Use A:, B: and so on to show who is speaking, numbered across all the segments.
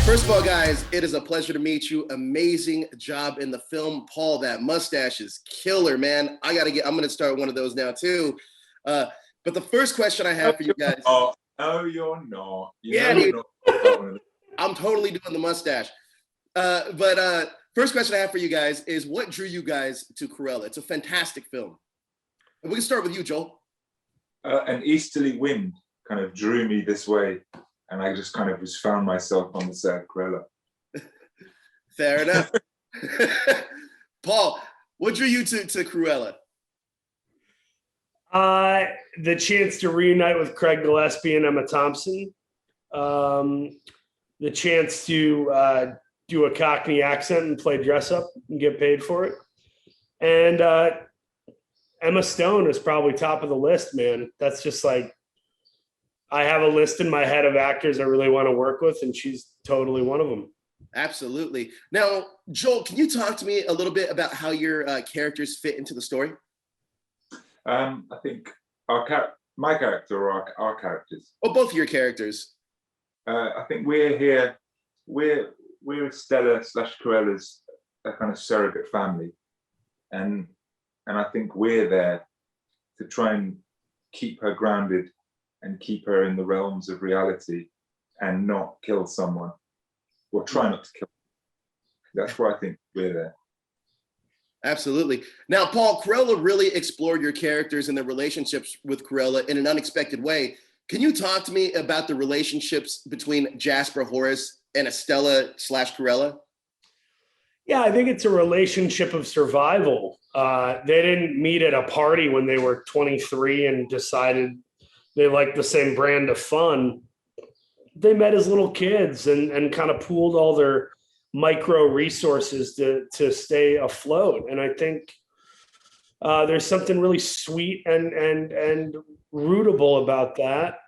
A: First of all, guys, it is a pleasure to meet you. Amazing job in the film. Paul, that mustache is killer, man. I'm going to start one of those now too. But the first question I have for you guys.
B: No, you're not.
A: I'm totally doing the mustache. But first question I have for you guys is, what drew you guys to Cruella? It's a fantastic film. And we can start with you, Joel.
B: An easterly wind kind of drew me this way. And I just kind of found myself on the set of Cruella.
A: Fair enough. Paul, what drew you to Cruella?
C: The chance to reunite with Craig Gillespie and Emma Thompson. The chance to do a Cockney accent and play dress up and get paid for it. And Emma Stone is probably top of the list, man. That's just like, I have a list in my head of actors I really want to work with, and she's totally one of them.
A: Absolutely. Now, Joel, can you talk to me a little bit about how your characters fit into the story?
B: I think my character or our characters.
A: Oh, both of your characters.
B: I think we're Estella / Cruella's a kind of surrogate family, and I think we're there to try and keep her grounded and keep her in the realms of reality and not kill someone, or try not to kill. That's why I think we're there.
A: Absolutely. Now, Paul, Cruella really explored your characters and their relationships with Cruella in an unexpected way. Can you talk to me about the relationships between Jasper Horace and Estella / Cruella?
C: Yeah, I think it's a relationship of survival. They didn't meet at a party when they were 23 and decided they liked the same brand of fun. They met as little kids and kind of pooled all their micro resources to stay afloat. And I think there's something really sweet and rootable about that.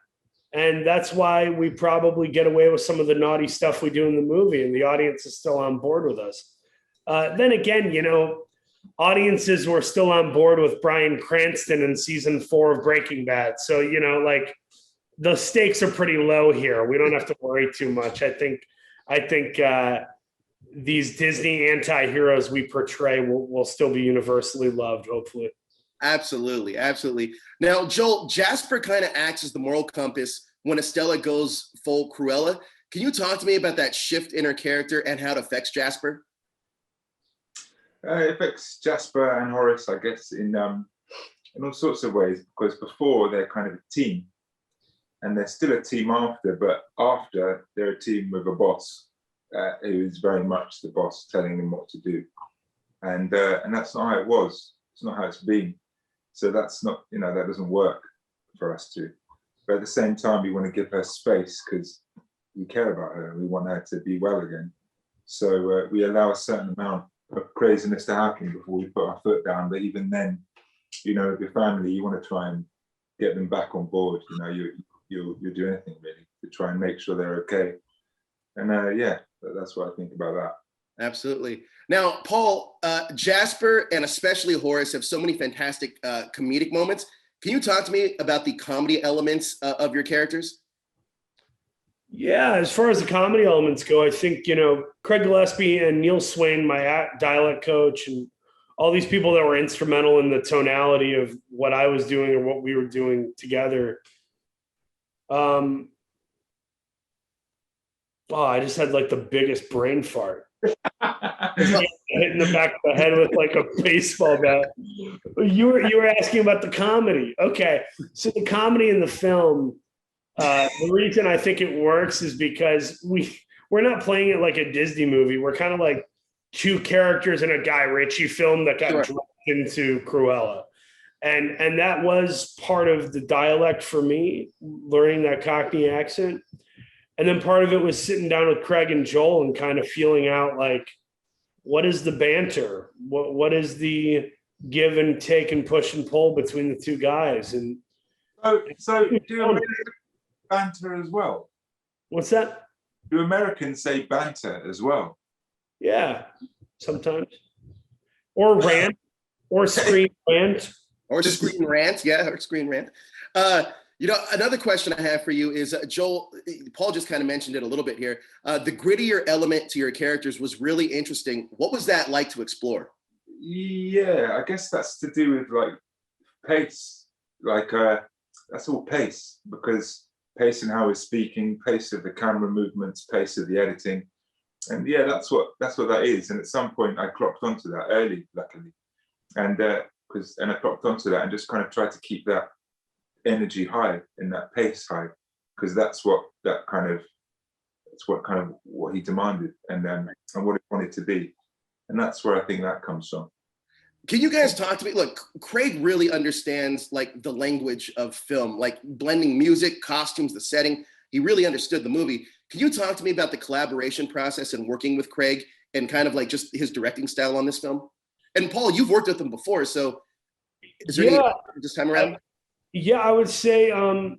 C: And that's why we probably get away with some of the naughty stuff we do in the movie, and the audience is still on board with us. Then again, audiences were still on board with Bryan Cranston in season 4 of Breaking Bad. So, like, the stakes are pretty low here. We don't have to worry too much. I think these Disney anti-heroes we portray will still be universally loved, hopefully.
A: Absolutely. Absolutely. Now, Joel, Jasper kind of acts as the moral compass when Estella goes full Cruella. Can you talk to me about that shift in her character and how it affects Jasper?
B: It affects Jasper and Horace, I guess, in all sorts of ways, because before they're kind of a team, and they're still a team after, but after they're a team with a boss who is very much the boss telling them what to do, and that's not how it was. It's not how it's been. So that's not, that doesn't work for us two. But at the same time, we want to give her space because we care about her and we want her to be well again. So we allow a certain amount of craziness to happen before we put our foot down. But even then, with your family, you want to try and get them back on board. You'll do anything really to try and make sure they're okay. And that's what I think about that.
A: Absolutely. Now, Paul, Jasper and especially Horace have so many fantastic comedic moments. Can you talk to me about the comedy elements of your characters?
C: Yeah, as far as the comedy elements go, I think, Craig Gillespie and Neil Swain, my dialect coach, and all these people that were instrumental in the tonality of what I was doing or what we were doing together. I just had like the biggest brain fart. Hitting the back of the head with like a baseball bat. You were asking about the comedy. Okay, so the comedy in the film, the reason I think it works is because we're not playing it like a Disney movie. We're kind of like two characters in a Guy Ritchie film that got dropped into Cruella. And that was part of the dialect for me, learning that Cockney accent. And then part of it was sitting down with Craig and Joel and kind of feeling out like, what is the banter? What is the give and take and push and pull between the two guys? And
B: so do Americans banter as well?
C: What's that?
B: Do Americans say banter as well?
C: Yeah, sometimes. Or rant, or screen rant.
A: Or screen rant, yeah, or screen rant. You know, another question I have for you is, Joel, Paul just kind of mentioned it a little bit here. The grittier element to your characters was really interesting. What was that like to explore?
B: Yeah, I guess that's to do with like pace. Like that's all pace, because pace in how we're speaking, pace of the camera movements, pace of the editing. And yeah, that's what that is. And at some point I clocked onto that early, luckily. And I clocked onto that and just kind of tried to keep that energy high and that pace high, because that's what he demanded, and what it wanted to be. And that's where I think that comes from.
A: Can you guys talk to me? Look, Craig really understands like the language of film, like blending music, costumes, the setting. He really understood the movie. Can you talk to me about the collaboration process and working with Craig and kind of like just his directing style on this film? And Paul, you've worked with him before, so is there any this time around?
C: Yeah, I would say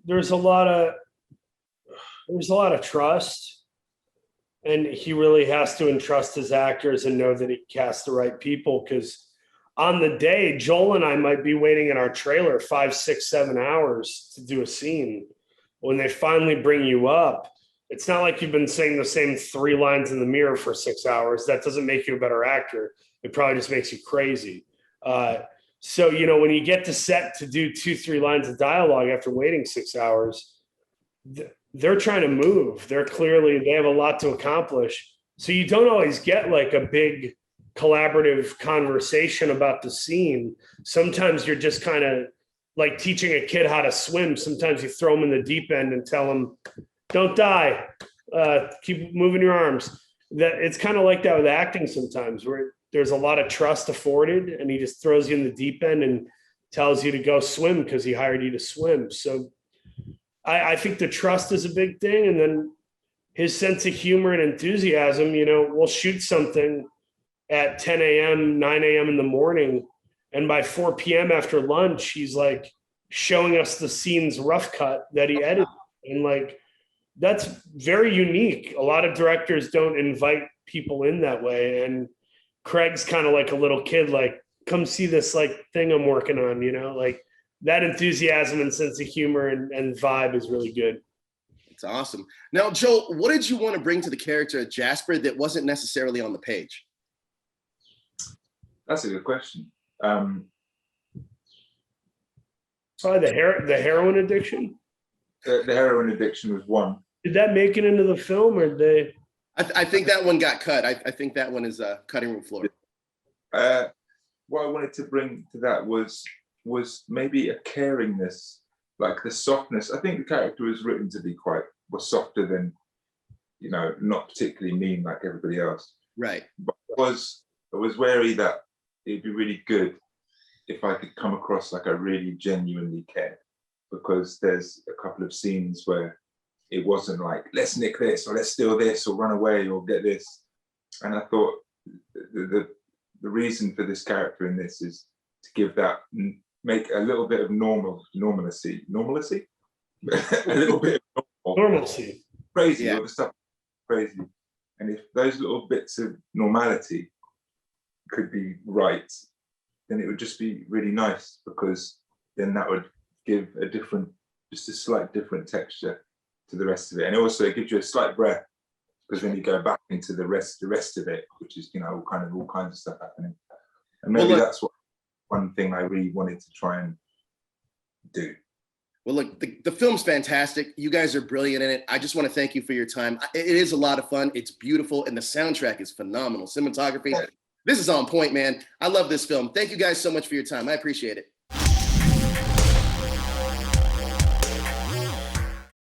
C: there's a lot of trust, and he really has to entrust his actors and know that he casts the right people, because on the day, Joel and I might be waiting in our trailer 5, 6, 7 hours to do a scene. When they finally bring you up, it's not like you've been saying the same 3 lines in the mirror for 6 hours. That doesn't make you a better actor. It probably just makes you crazy. So, you know, when you get to set to do 2, 3 lines of dialogue after waiting 6 hours, they're trying to move. They have a lot to accomplish. So you don't always get like a big collaborative conversation about the scene. Sometimes you're just kind of like teaching a kid how to swim. Sometimes you throw them in the deep end and tell them, don't die. Keep moving your arms. That it's kind of like that with acting sometimes, where there's a lot of trust afforded, and he just throws you in the deep end and tells you to go swim because he hired you to swim. So I think the trust is a big thing. And then his sense of humor and enthusiasm. You know, we'll shoot something at 10 a.m., 9 a.m. in the morning, and by 4 p.m. after lunch, he's like showing us the scene's rough cut that he edited. And like, that's very unique. A lot of directors don't invite people in that way. And Craig's kind of like a little kid, like, come see this like thing I'm working on, you know, like that enthusiasm and sense of humor and vibe is really good.
A: It's awesome. Now, Joel, what did you want to bring to the character of Jasper that wasn't necessarily on the page?
B: That's a good question.
C: Probably the heroin addiction.
B: The heroin addiction was one.
C: Did that make it into the film, or they?
A: I think that one got cut. I think that one is cutting room floor.
B: What I wanted to bring to that was maybe a caringness, like the softness. I think the character was written to be was softer than, you know, not particularly mean like everybody else.
A: Right.
B: But I was wary that it'd be really good if I could come across like I really genuinely cared, because there's a couple of scenes where it wasn't like, let's nick this or let's steal this or run away or get this. And I thought the reason for this character in this is to give that, make a little bit of normalcy, a little bit of
C: normalcy,
B: crazy,
A: yeah.
B: All the stuff crazy. And if those little bits of normality could be right, then it would just be really nice, because then that would give just a slight different texture to the rest of it. And also it gives you a slight breath, because then you go back into the rest of it, which is, you know, all kinds of stuff happening. And maybe that's one thing I really wanted to try and do.
A: Well, look, the film's fantastic. You guys are brilliant in it. I just want to thank you for your time. It is a lot of fun. It's beautiful. And the soundtrack is phenomenal. Cinematography. This is on point, man. I love this film. Thank you guys so much for your time. I appreciate it.